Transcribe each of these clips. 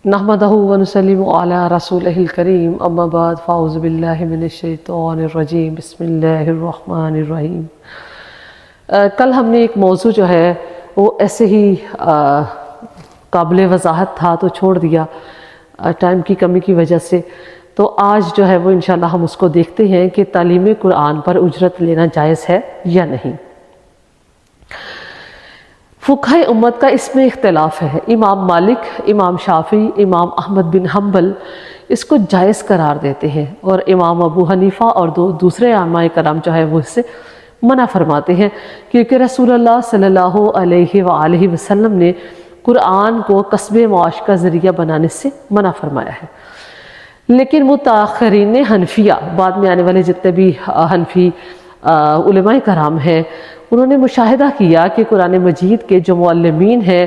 نحمدہ ونسلم علی رسولہ الکریم اما بعد فاعوذ باللہ من الشیطان الرجیم بسم اللہ الرحمن الرحیم۔ کل ہم نے ایک موضوع جو ہے وہ ایسے ہی قابل وضاحت تھا تو چھوڑ دیا ٹائم کی کمی کی وجہ سے، تو آج جو ہے وہ انشاءاللہ ہم اس کو دیکھتے ہیں کہ تعلیم قرآن پر اجرت لینا جائز ہے یا نہیں۔ فقہائے امت کا اس میں اختلاف ہے۔ امام مالک، امام شافعی، امام احمد بن حنبل اس کو جائز قرار دیتے ہیں، اور امام ابو حنیفہ اور دوسرے علماء کرام جو ہے وہ اس سے منع فرماتے ہیں، کیونکہ رسول اللہ صلی اللہ علیہ وآلہ وسلم نے قرآن کو کسب معاش کا ذریعہ بنانے سے منع فرمایا ہے۔ لیکن متاخرین حنفیہ، بعد میں آنے والے جتنے بھی حنفی علماء کرام ہیں، انہوں نے مشاہدہ کیا کہ قرآن مجید کے جو معلمین ہیں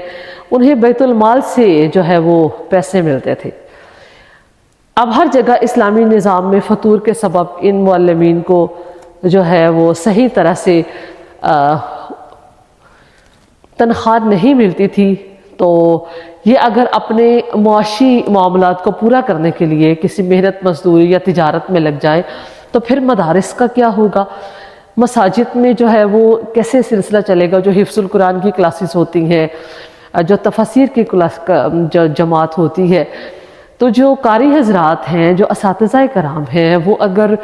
انہیں بیت المال سے جو ہے وہ پیسے ملتے تھے۔ اب ہر جگہ اسلامی نظام میں فطور کے سبب ان معلمین کو جو ہے وہ صحیح طرح سے تنخواہ نہیں ملتی تھی، تو یہ اگر اپنے معاشی معاملات کو پورا کرنے کے لیے کسی محنت مزدوری یا تجارت میں لگ جائیں تو پھر مدارس کا کیا ہوگا؟ مساجد میں جو ہے وہ کیسے سلسلہ چلے گا؟ جو حفظ القرآن کی کلاسز ہوتی ہیں، جو تفاسیر کی جو جماعت ہوتی ہے، تو جو قاری حضرات ہیں، جو اساتذہ کرام ہیں، وہ اگر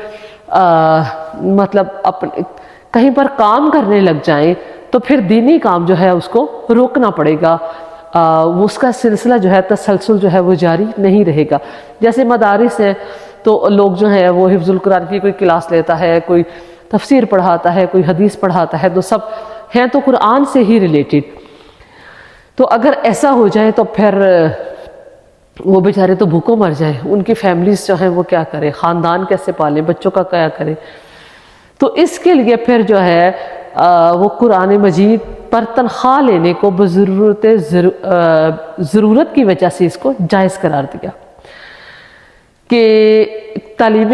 کہیں پر کام کرنے لگ جائیں تو پھر دینی کام جو ہے اس کو روکنا پڑے گا، اس کا سلسلہ جو ہے تسلسل جو ہے وہ جاری نہیں رہے گا۔ جیسے مدارس ہیں تو لوگ جو ہیں وہ حفظ القرآن کی کوئی کلاس لیتا ہے، کوئی تفسیر پڑھاتا ہے، کوئی حدیث پڑھاتا ہے، تو سب ہیں تو قرآن سے ہی ریلیٹڈ۔ تو اگر ایسا ہو جائے تو پھر وہ بیچارے تو بھوکوں مر جائیں، ان کی فیملیز جو ہیں وہ کیا کریں، خاندان کیسے پالیں، بچوں کا کیا کریں؟ تو اس کے لیے پھر جو ہے وہ قرآن مجید پر تنخواہ لینے کو ضرورت کی وجہ سے اس کو جائز قرار دیا کہ تعلیم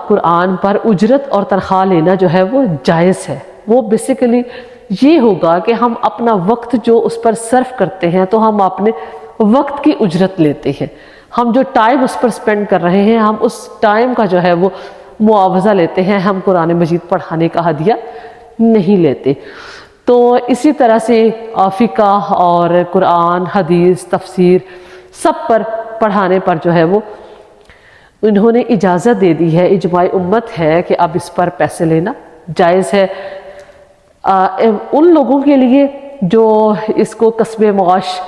قرآن پر اجرت اور تنخواہ لینا جو ہے وہ جائز ہے۔ وہ بیسیکلی یہ ہوگا کہ ہم اپنا وقت جو اس پر صرف کرتے ہیں تو ہم اپنے وقت کی اجرت لیتے ہیں، ہم جو ٹائم اس پر سپینڈ کر رہے ہیں ہم اس ٹائم کا جو ہے وہ معاوضہ لیتے ہیں، ہم قرآن مجید پڑھانے کا ہدیہ نہیں لیتے۔ تو اسی طرح سے فقہ اور قرآن، حدیث، تفسیر سب پر پڑھانے پر جو ہے وہ انہوں نے اجازت دے دی ہے، اجماع امت ہے کہ اب اس پر پیسے لینا جائز ہے۔ ان لوگوں کے لیے جو اس کو کسب معاش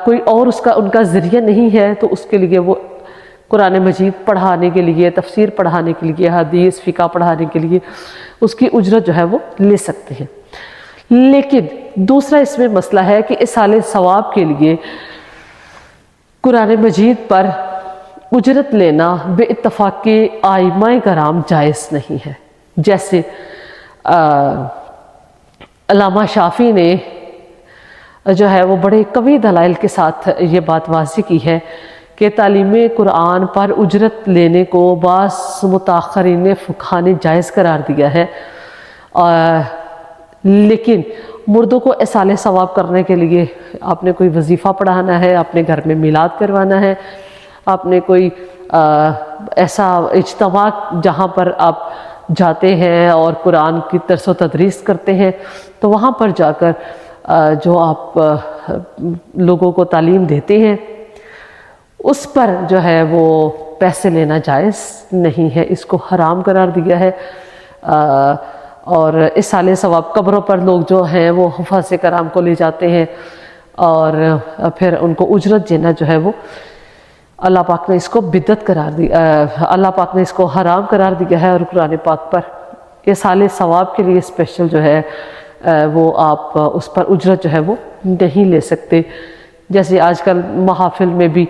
کوئی اور ان کا ذریعہ نہیں ہے، تو اس کے لیے وہ قرآن مجید پڑھانے کے لیے، تفسیر پڑھانے کے لیے، حدیث فقہ پڑھانے کے لیے اس کی اجرت جو ہے وہ لے سکتے ہیں۔ لیکن دوسرا اس میں مسئلہ ہے کہ ایصال ثواب کے لیے قرآن مجید پر اجرت لینا بے اتفاق ائمہ کرام جائز نہیں ہے۔ جیسے علامہ شافعی نے جو ہے وہ بڑے قوی دلائل کے ساتھ یہ بات واضح کی ہے کہ تعلیم قرآن پر اجرت لینے کو بعض متاخرین فقہا نے جائز قرار دیا ہے، لیکن مردوں کو ایصال ثواب کرنے کے لیے آپ نے کوئی وظیفہ پڑھانا ہے، اپنے گھر میں میلاد کروانا ہے، آپ نے کوئی ایسا اجتماع جہاں پر آپ جاتے ہیں اور قرآن کی درس و تدریس کرتے ہیں، تو وہاں پر جا کر جو آپ لوگوں کو تعلیم دیتے ہیں اس پر جو ہے وہ پیسے لینا جائز نہیں ہے، اس کو حرام قرار دیا ہے۔ اور ایصال ثواب قبروں پر لوگ جو ہیں وہ حفاظ کرام کو لے جاتے ہیں اور پھر ان کو اجرت دینا جو ہے وہ اللہ پاک نے اس کو بدعت قرار دیا، اللہ پاک نے اس کو حرام قرار دیا ہے، اور قرآن پاک پر ایصال ثواب کے لیے اسپیشل جو ہے وہ آپ اس پر اجرت جو ہے وہ نہیں لے سکتے۔ جیسے آج کل محافل میں بھی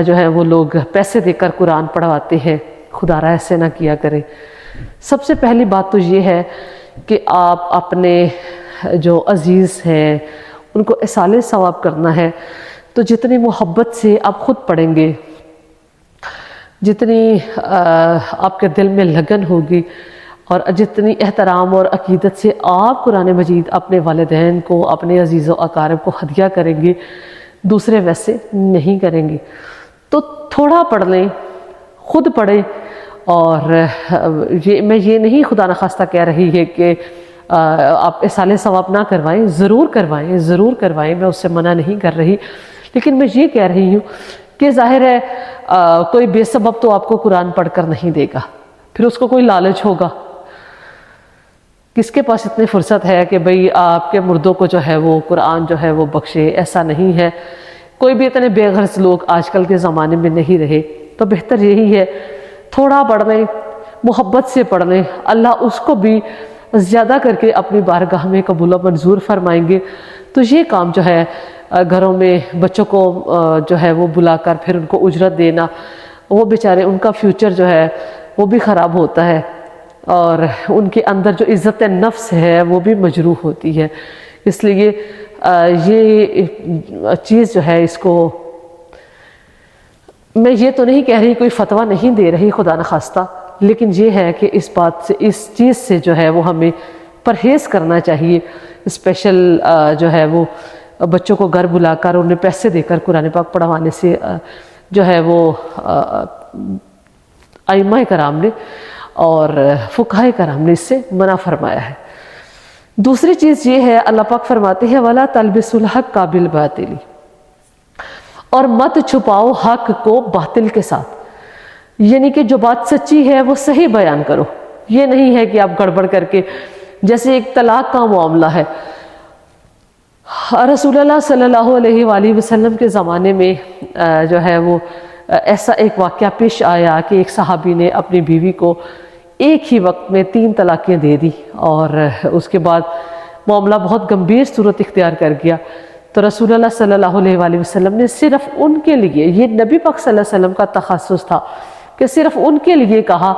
جو ہے وہ لوگ پیسے دے کر قرآن پڑھواتے ہیں، خدا را ایسے نہ کیا کریں۔ سب سے پہلی بات تو یہ ہے کہ آپ اپنے جو عزیز ہیں ان کو ایصال ثواب کرنا ہے تو جتنی محبت سے آپ خود پڑھیں گے، جتنی آپ کے دل میں لگن ہوگی، اور جتنی احترام اور عقیدت سے آپ قرآن مجید اپنے والدین کو، اپنے عزیز و اقارب کو ہدیہ کریں گے، دوسرے ویسے نہیں کریں گے۔ تو تھوڑا پڑھ لیں، خود پڑھیں. اور میں یہ نہیں خدا نخواستہ کہہ رہی ہے کہ آپ اصالہ ثواب نہ کروائیں، ضرور کروائیں، میں اس سے منع نہیں کر رہی، لیکن میں یہ کہہ رہی ہوں کہ ظاہر ہے کوئی بے سبب تو آپ کو قرآن پڑھ کر نہیں دے گا، پھر اس کو کوئی لالچ ہوگا. کس کے پاس اتنی فرصت ہے کہ بھئی آپ کے مردوں کو جو ہے وہ قرآن جو ہے وہ بخشے؟ ایسا نہیں ہے. کوئی بھی اتنے بے غرض لوگ آج کل کے زمانے میں نہیں رہے. تو بہتر یہی ہے تھوڑا پڑھ لیں، محبت سے پڑھ لیں، اللہ اس کو بھی زیادہ کر کے اپنی بارگاہ میں قبول و منظور فرمائیں گے. تو یہ کام جو ہے گھروں میں بچوں کو جو ہے وہ بلا کر پھر ان کو اجرت دینا، وہ بیچارے ان کا فیوچر جو ہے وہ بھی خراب ہوتا ہے، اور ان کے اندر جو عزت نفس ہے وہ بھی مجروح ہوتی ہے. اس لیے یہ چیز جو ہے اس کو میں یہ تو نہیں کہہ رہی، کوئی فتویٰ نہیں دے رہی خدا نخواستہ، لیکن یہ ہے کہ اس بات سے، اس چیز سے جو ہے وہ ہمیں پرہیز کرنا چاہیے. اسپیشل جو ہے وہ بچوں کو گھر بلا کر انہیں پیسے دے کر قرآن پاک پڑھوانے سے جو ہے وہ ائمہ کرام نے اور فقہاء کرام نے اس سے منع فرمایا ہے. دوسری چیز یہ ہے، اللہ پاک فرماتے ہیں وَلَا تَلْبِسُوا الْحَقَّ بِالْبَاطِلِ، اور مت چھپاؤ حق کو باطل کے ساتھ. یعنی کہ جو بات سچی ہے وہ صحیح بیان کرو. یہ نہیں ہے کہ آپ گڑبڑ کر کے، جیسے ایک طلاق کا معاملہ ہے. رسول اللہ صلی اللہ علیہ وآلہ وسلم کے زمانے میں جو ہے وہ ایسا ایک واقعہ پیش آیا کہ ایک صحابی نے اپنی بیوی کو ایک ہی وقت میں 3 طلاقیں دے دی، اور اس کے بعد معاملہ بہت گمبھیر صورت اختیار کر گیا. تو رسول اللہ صلی اللہ علیہ وآلہ وسلم نے صرف ان کے لیے، یہ نبی پاک صلی اللہ علیہ وسلم کا تخصص تھا کہ صرف ان کے لیے کہا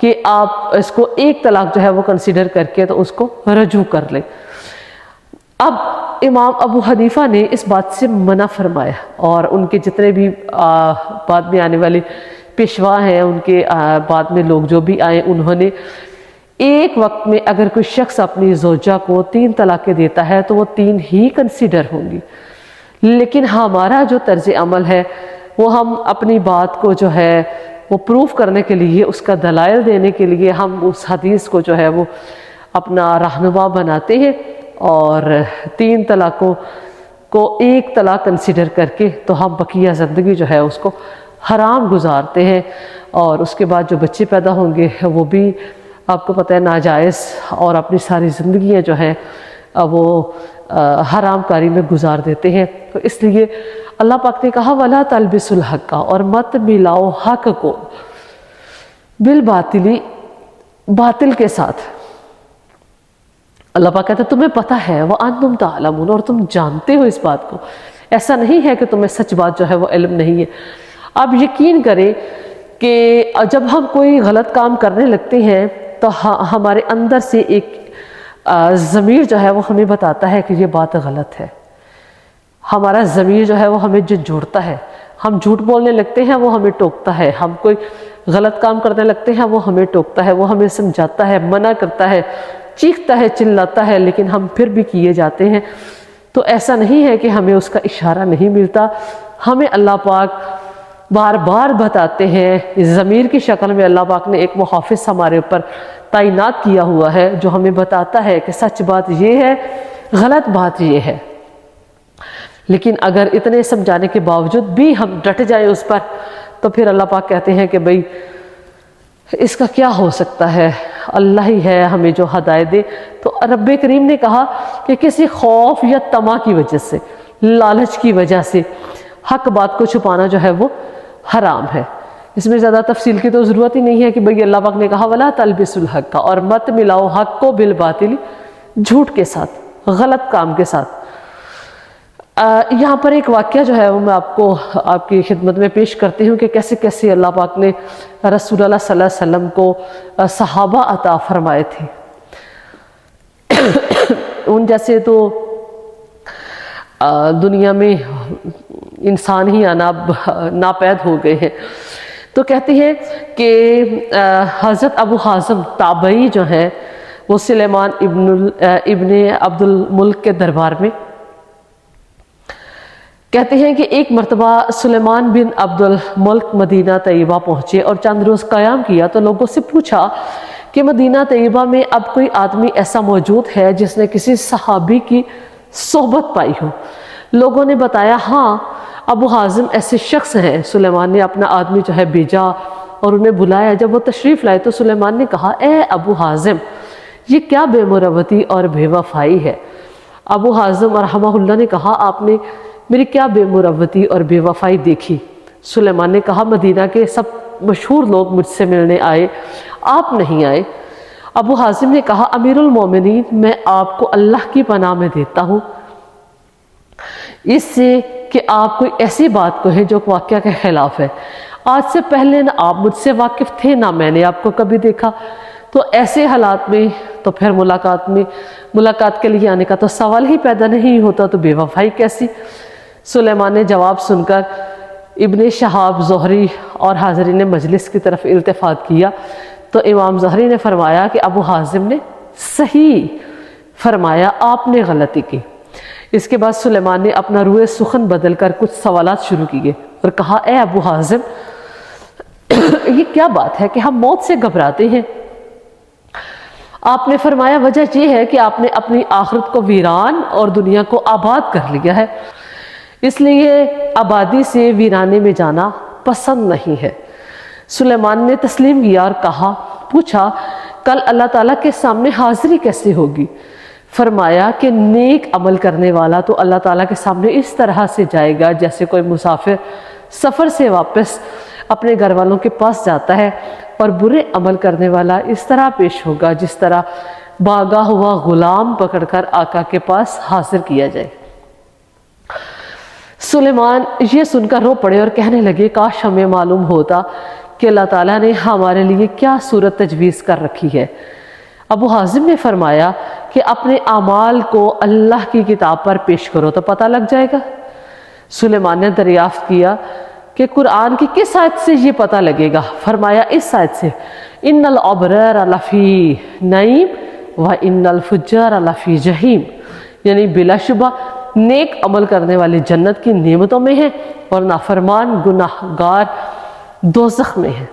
کہ آپ اس کو 1 طلاق جو ہے وہ کنسیڈر کر کے تو اس کو رجوع کر لیں. اب امام ابو حنیفہ نے اس بات سے منع فرمایا، اور ان کے جتنے بھی بعد میں آنے والے پیشوا ہیں، ان کے بعد میں لوگ جو بھی آئے، انہوں نے ایک وقت میں اگر کوئی شخص اپنی زوجہ کو 3 طلاقیں دیتا ہے تو وہ 3 ہی کنسیڈر ہوں گی. لیکن ہمارا جو طرز عمل ہے وہ ہم اپنی بات کو جو ہے وہ پروف کرنے کے لیے، اس کا دلائل دینے کے لیے ہم اس حدیث کو جو ہے وہ اپنا رہنما بناتے ہیں، اور 3 طلاقوں کو 1 طلاق کنسیڈر کر کے تو ہم بقیہ زندگی جو ہے اس کو حرام گزارتے ہیں. اور اس کے بعد جو بچے پیدا ہوں گے وہ بھی آپ کو پتہ ہے ناجائز، اور اپنی ساری زندگیاں جو ہیں وہ حرام کاری میں گزار دیتے ہیں. تو اس لیے اللہ پاک نے کہا وَلَا تَلْبِسُوا الْحَقَّ، اور مت ملاؤ حق کو بالباطلی، باطل کے ساتھ. اللہ پاک کہتا ہے تمہیں پتہ ہے وَأَنْتُمْ تَعْلَمُونَ، اور تم جانتے ہو اس بات کو. ایسا نہیں ہے کہ تمہیں سچ بات جو ہے وہ علم نہیں ہے. آپ یقین کریں کہ جب ہم کوئی غلط کام کرنے لگتے ہیں تو ہمارے اندر سے ایک ضمیر جو ہے وہ ہمیں بتاتا ہے کہ یہ بات غلط ہے. ہمارا ضمیر جو ہے وہ ہمیں جھنجھوڑتا ہے. ہم جھوٹ بولنے لگتے ہیں وہ ہمیں ٹوکتا ہے، ہم کوئی غلط کام کرنے لگتے ہیں وہ ہمیں ٹوکتا ہے، وہ ہمیں سمجھاتا ہے، منع کرتا ہے، چیختا ہے، چلاتا ہے، لیکن ہم پھر بھی کیے جاتے ہیں. تو ایسا نہیں ہے کہ ہمیں اس کا اشارہ نہیں ملتا، ہمیں اللہ پاک بار بار بتاتے ہیں. ضمیر کی شکل میں اللہ پاک نے ایک محافظ ہمارے اوپر تعینات کیا ہوا ہے جو ہمیں بتاتا ہے کہ سچ بات یہ ہے، غلط بات یہ ہے. لیکن اگر اتنے سمجھانے کے باوجود بھی ہم ڈٹ جائیں اس پر، تو پھر اللہ پاک کہتے ہیں کہ بھئی اس کا کیا ہو سکتا ہے، اللہ ہی ہے ہمیں جو ہدایت دے. تو رب کریم نے کہا کہ کسی خوف یا طمع کی وجہ سے، لالچ کی وجہ سے حق بات کو چھپانا جو ہے وہ حرام ہے. اس میں زیادہ تفصیل کی تو ضرورت ہی نہیں ہے کہ بھئی اللہ پاک نے کہا وَلَا تَلْبِسُوا الْحَقَّ، اور مت ملاؤ حق کو بالباطل، جھوٹ کے ساتھ، غلط کام کے ساتھ. یہاں پر ایک واقعہ جو ہے وہ میں آپ کی خدمت میں پیش کرتی ہوں کہ کیسے کیسے اللہ پاک نے رسول اللہ صلی اللہ علیہ وسلم کو صحابہ عطا فرمائے تھے. ان جیسے تو دنیا میں انسان ہی آنا ناپید ہو گئے ہیں. تو کہتے ہیں کہ حضرت ابو حازم تابعی جو ہیں وہ سلیمان ابن عبد الملک کے دربار میں کہتے ہیں کہ ایک مرتبہ سلیمان بن عبد الملک مدینہ طیبہ پہنچے اور چند روز قیام کیا تو لوگوں سے پوچھا کہ مدینہ طیبہ میں اب کوئی آدمی ایسا موجود ہے جس نے کسی صحابی کی صحبت پائی ہو؟ لوگوں نے بتایا ہاں، ابو حازم ایسے شخص ہیں۔ سلیمان نے اپنا آدمی جو ہے بھیجا اور انہیں بلایا۔ جب وہ تشریف لائے تو سلیمان نے کہا اے ابو حازم، یہ کیا بے مروتی اور بے وفائی ہے؟ ابو حازم رحمہ اللہ نے کہا آپ نے میری کیا بے مروتی اور بے وفائی دیکھی؟ سلیمان نے کہا مدینہ کے سب مشہور لوگ مجھ سے ملنے آئے، آپ نہیں آئے۔ ابو حازم نے کہا امیر المومنین، میں آپ کو اللہ کی پناہ میں دیتا ہوں اس سے کہ آپ کوئی ایسی بات کہیں جو واقعہ کے خلاف ہے۔ آج سے پہلے نہ آپ مجھ سے واقف تھے نہ میں نے آپ کو کبھی دیکھا، تو ایسے حالات میں تو پھر ملاقات کے لیے آنے کا تو سوال ہی پیدا نہیں ہوتا، تو بے وفائی کیسی؟ سلیمان نے جواب سن کر ابن شہاب زہری اور حاضرین مجلس کی طرف التفات کیا تو امام زہری نے فرمایا کہ ابو حازم نے صحیح فرمایا، آپ نے غلطی کی۔ اس کے بعد سلیمان نے اپنا روح سخن بدل کر کچھ سوالات شروع کیے اور کہا اے ابو حازم، یہ کیا بات ہے کہ ہم موت سے گھبراتے ہیں؟ آپ نے فرمایا وجہ یہ ہے کہ آپ نے اپنی آخرت کو ویران اور دنیا کو آباد کر لیا ہے، اس لیے آبادی سے ویرانے میں جانا پسند نہیں ہے۔ سلیمان نے تسلیم کیا اور پوچھا کل اللہ تعالیٰ کے سامنے حاضری کیسے ہوگی؟ فرمایا کہ نیک عمل کرنے والا تو اللہ تعالیٰ کے سامنے اس طرح سے جائے گا جیسے کوئی مسافر سفر سے واپس اپنے گھر والوں کے پاس جاتا ہے، اور برے عمل کرنے والا اس طرح پیش ہوگا جس طرح بھاگا ہوا غلام پکڑ کر آقا کے پاس حاضر کیا جائے۔ سلیمان یہ سن کر رو پڑے اور کہنے لگے کاش ہمیں معلوم ہوتا کہ اللہ تعالیٰ نے ہمارے لیے کیا صورت تجویز کر رکھی ہے۔ ابو حازم نے فرمایا کہ اپنے اعمال کو اللہ کی کتاب پر پیش کرو تو پتہ لگ جائے گا۔ سلیمان نے دریافت کیا کہ قرآن کی کس آیت سے یہ پتہ لگے گا؟ فرمایا اس آیت سے ان الابرار لفی نعیم و ان الفجار لفی جہیم، یعنی بلا شبہ نیک عمل کرنے والے جنت کی نعمتوں میں ہیں اور نافرمان گناہگار دوزخ میں ہیں۔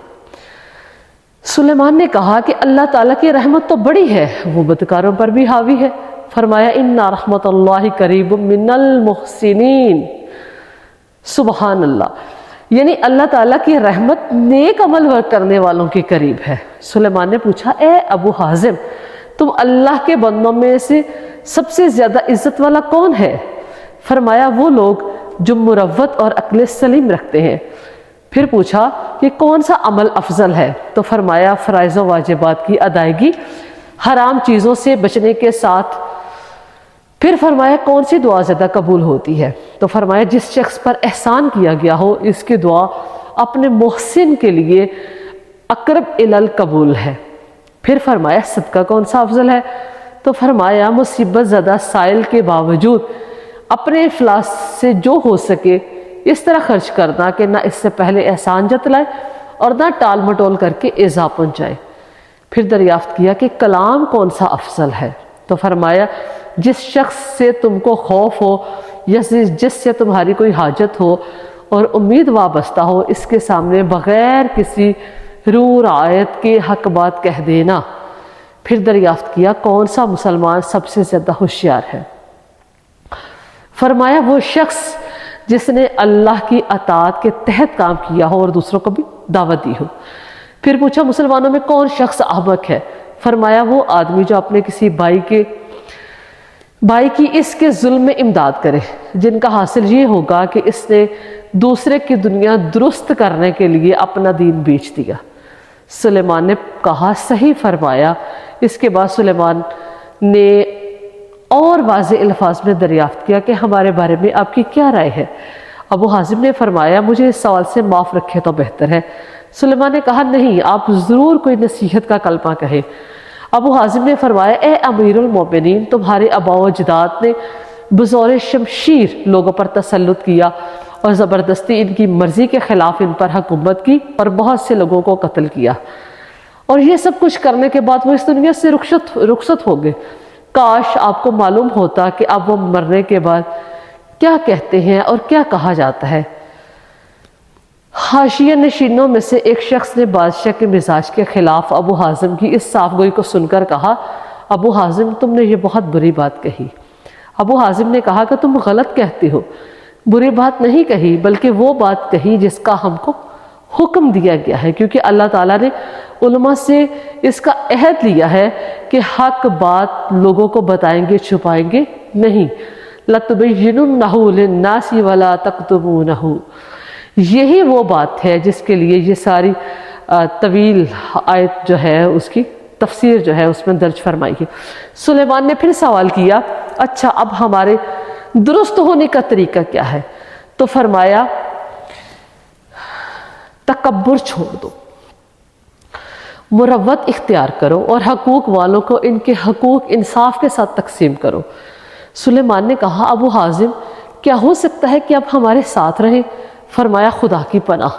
سلیمان نے کہا کہ اللہ تعالیٰ کی رحمت تو بڑی ہے، وہ بدکاروں پر بھی حاوی ہے۔ فرمایا ان رحمت اللہ قریب من المحسنین، سبحان اللہ، یعنی اللہ تعالیٰ کی رحمت نیک عمل کرنے والوں کے قریب ہے۔ سلیمان نے پوچھا اے ابو حازم، تم اللہ کے بندوں میں سے سب سے زیادہ عزت والا کون ہے؟ فرمایا وہ لوگ جو مروت اور عقل سلیم رکھتے ہیں۔ پھر پوچھا کہ کون سا عمل افضل ہے؟ تو فرمایا فرائض و واجبات کی ادائیگی حرام چیزوں سے بچنے کے ساتھ۔ پھر فرمایا کون سی دعا زیادہ قبول ہوتی ہے؟ تو فرمایا جس شخص پر احسان کیا گیا ہو اس کی دعا اپنے محسن کے لیے اقرب الی القبول ہے۔ پھر فرمایا صدقہ کون سا افضل ہے؟ تو فرمایا مصیبت زدہ سائل کے باوجود اپنے افلاس سے جو ہو سکے اس طرح خرچ کرنا کہ نہ اس سے پہلے احسان جتلائے اور نہ ٹال مٹول کر کے ایذا پہنچائے۔ پھر دریافت کیا کہ کلام کون سا افضل ہے؟ تو فرمایا جس شخص سے تم کو خوف ہو یا جس سے تمہاری کوئی حاجت ہو اور امید وابستہ ہو، اس کے سامنے بغیر کسی رو رعایت کے حق بات کہہ دینا۔ پھر دریافت کیا کون سا مسلمان سب سے زیادہ ہوشیار ہے؟ فرمایا وہ شخص جس نے اللہ کی اطاعت کے تحت کام کیا ہو اور دوسروں کو بھی دعوت دی ہو۔ پھر پوچھا مسلمانوں میں کون شخص احمق ہے؟ فرمایا وہ آدمی جو اپنے کسی بھائی کی اس کے ظلم میں امداد کرے، جن کا حاصل یہ ہوگا کہ اس نے دوسرے کی دنیا درست کرنے کے لیے اپنا دین بیچ دیا۔ سلیمان نے کہا صحیح فرمایا۔ اس کے بعد سلیمان نے اور واضح الفاظ میں دریافت کیا کہ ہمارے بارے میں آپ کی کیا رائے ہے؟ ابو حازم نے فرمایا مجھے اس سوال سے معاف رکھے تو بہتر ہے۔ سلیمان نے کہا نہیں، آپ ضرور کوئی نصیحت کا کلمہ کہیں۔ ابو حازم نے فرمایا اے امیر المومنین، تمہارے آباء و اجداد نے بزور شمشیر لوگوں پر تسلط کیا اور زبردستی ان کی مرضی کے خلاف ان پر حکومت کی اور بہت سے لوگوں کو قتل کیا، اور یہ سب کچھ کرنے کے بعد وہ اس دنیا سے رخصت ہو گئے۔ کاش آپ کو معلوم ہوتا کہ اب وہ مرنے کے بعد کیا کہتے ہیں اور کیا کہا جاتا ہے۔ حاشیہ نشینوں میں سے ایک شخص نے بادشاہ کے مزاج کے خلاف ابو حازم کی اس صاف گوئی کو سن کر کہا، ابو حازم تم نے یہ بہت بری بات کہی۔ ابو حازم نے کہا کہ تم غلط کہتے ہو، بری بات نہیں کہی بلکہ وہ بات کہی جس کا ہم کو حکم دیا گیا ہے، کیونکہ اللہ تعالیٰ نے علماء سے اس کا عہد لیا ہے کہ حق بات لوگوں کو بتائیں گے، چھپائیں گے نہیں۔ لَتُبَيِّنُنَّهُ لِلنَّاسِ وَلَا تَكْتُمُونَهُ، یہی وہ بات ہے جس کے لیے یہ ساری طویل آیت جو ہے اس کی تفسیر جو ہے اس میں درج فرمائی ہے۔ سلیمان نے پھر سوال کیا، اچھا اب ہمارے درست ہونے کا طریقہ کیا ہے؟ تو فرمایا تکبر چھوڑ دو، مروت اختیار کرو اور حقوق والوں کو ان کے حقوق انصاف کے ساتھ تقسیم کرو۔ سلیمان نے کہا، ابو حازم کیا ہو سکتا ہے کہ اب ہمارے ساتھ رہیں؟ فرمایا خدا کی پناہ۔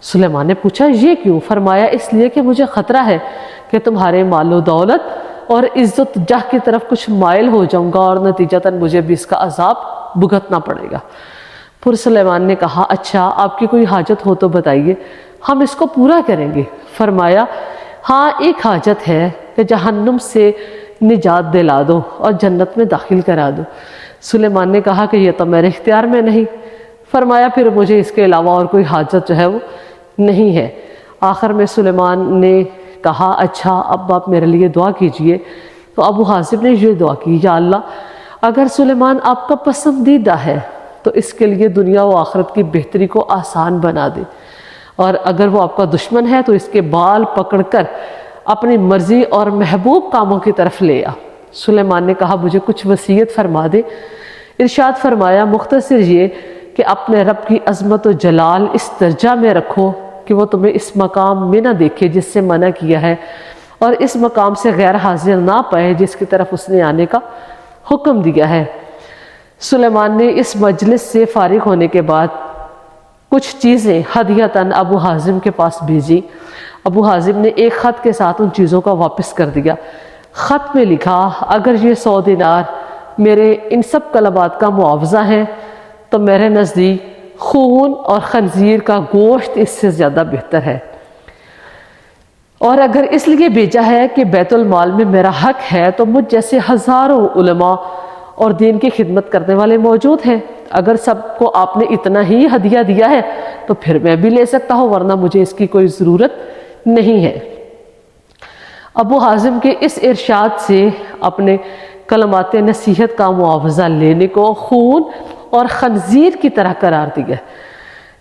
سلیمان نے پوچھا یہ کیوں؟ فرمایا اس لیے کہ مجھے خطرہ ہے کہ تمہارے مال و دولت اور عزت جاہ کی طرف کچھ مائل ہو جاؤں گا اور نتیجتاً مجھے بھی اس کا عذاب بھگتنا پڑے گا۔ پھر سلیمان نے کہا، اچھا آپ کی کوئی حاجت ہو تو بتائیے، ہم اس کو پورا کریں گے۔ فرمایا ہاں ایک حاجت ہے کہ جہنم سے نجات دلا دو اور جنت میں داخل کرا دو۔ سلیمان نے کہا کہ یہ تو میرے اختیار میں نہیں۔ فرمایا پھر مجھے اس کے علاوہ اور کوئی حاجت جو ہے وہ نہیں ہے۔ آخر میں سلیمان نے کہا، اچھا اب آپ میرے لیے دعا کیجئے۔ تو ابو حازم نے یہ دعا کی، یا اللہ اگر سلیمان آپ کا پسندیدہ ہے تو اس کے لیے دنیا و آخرت کی بہتری کو آسان بنا دے، اور اگر وہ آپ کا دشمن ہے تو اس کے بال پکڑ کر اپنی مرضی اور محبوب کاموں کی طرف لے آ۔ سلیمان نے کہا مجھے کچھ وصیت فرما دے۔ ارشاد فرمایا مختصر یہ کہ اپنے رب کی عظمت و جلال اس درجہ میں رکھو کہ وہ تمہیں اس مقام میں نہ دیکھے جس سے منع کیا ہے، اور اس مقام سے غیر حاضر نہ پائے جس کی طرف اس نے آنے کا حکم دیا ہے۔ سلیمان نے اس مجلس سے فارغ ہونے کے بعد کچھ چیزیں ہدیۃً ابو حازم کے پاس بھیجی۔ ابو حازم نے ایک خط کے ساتھ ان چیزوں کا واپس کر دیا۔ خط میں لکھا، اگر یہ 100 دینار میرے ان سب کلمات کا معاوضہ ہے تو میرے نزدیک خون اور خنزیر کا گوشت اس سے زیادہ بہتر ہے، اور اگر اس لیے بھیجا ہے کہ بیت المال میں میرا حق ہے تو مجھ جیسے ہزاروں علماء اور دین کی خدمت کرنے والے موجود ہیں، اگر سب کو آپ نے اتنا ہی ہدیہ دیا ہے تو پھر میں بھی لے سکتا ہوں، ورنہ مجھے اس کی کوئی ضرورت نہیں ہے۔ ابو حازم کے اس ارشاد سے اپنے کلمات نصیحت کا معاوضہ لینے کو خون اور خنزیر کی طرح قرار دیا۔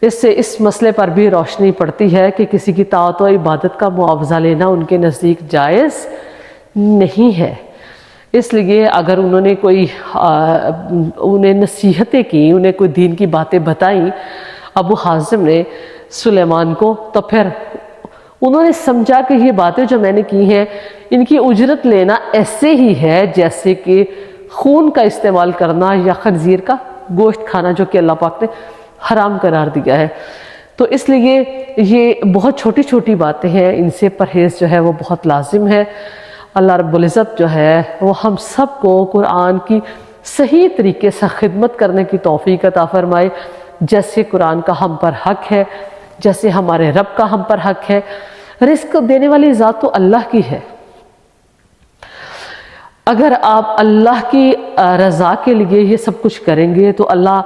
اس سے اس مسئلے پر بھی روشنی پڑتی ہے کہ کسی کی طاعت و عبادت کا معاوضہ لینا ان کے نزدیک جائز نہیں ہے۔ اس لیے اگر انہوں نے انہیں نصیحتیں کی، انہیں کوئی دین کی باتیں بتائیں ابو حازم نے سلیمان کو، تو پھر انہوں نے سمجھا کہ یہ باتیں جو میں نے کی ہیں ان کی اجرت لینا ایسے ہی ہے جیسے کہ خون کا استعمال کرنا یا خنزیر کا گوشت کھانا، جو کہ اللہ پاک نے حرام قرار دیا ہے۔ تو اس لیے یہ بہت چھوٹی چھوٹی باتیں ہیں، ان سے پرہیز جو ہے وہ بہت لازم ہے۔ اللہ رب العزت جو ہے وہ ہم سب کو قرآن کی صحیح طریقے سے خدمت کرنے کی توفیق عطا فرمائے، جیسے قرآن کا ہم پر حق ہے، جیسے ہمارے رب کا ہم پر حق ہے۔ رزق دینے والی ذات تو اللہ کی ہے۔ اگر آپ اللہ کی رضا کے لیے یہ سب کچھ کریں گے تو اللہ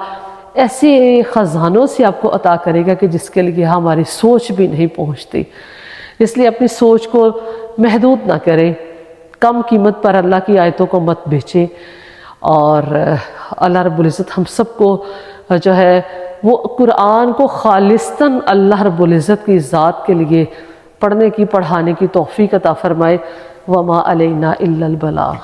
ایسے خزانوں سے آپ کو عطا کرے گا کہ جس کے لیے ہماری سوچ بھی نہیں پہنچتی۔ اس لیے اپنی سوچ کو محدود نہ کریں، کم قیمت پر اللہ کی آیتوں کو مت بیچیں، اور اللہ رب العزت ہم سب کو جو ہے وہ قرآن کو خالصتاً اللہ رب العزت کی ذات کے لیے پڑھنے کی، پڑھانے کی توفیق عطا فرمائے۔ وما علینا الا البلاغ۔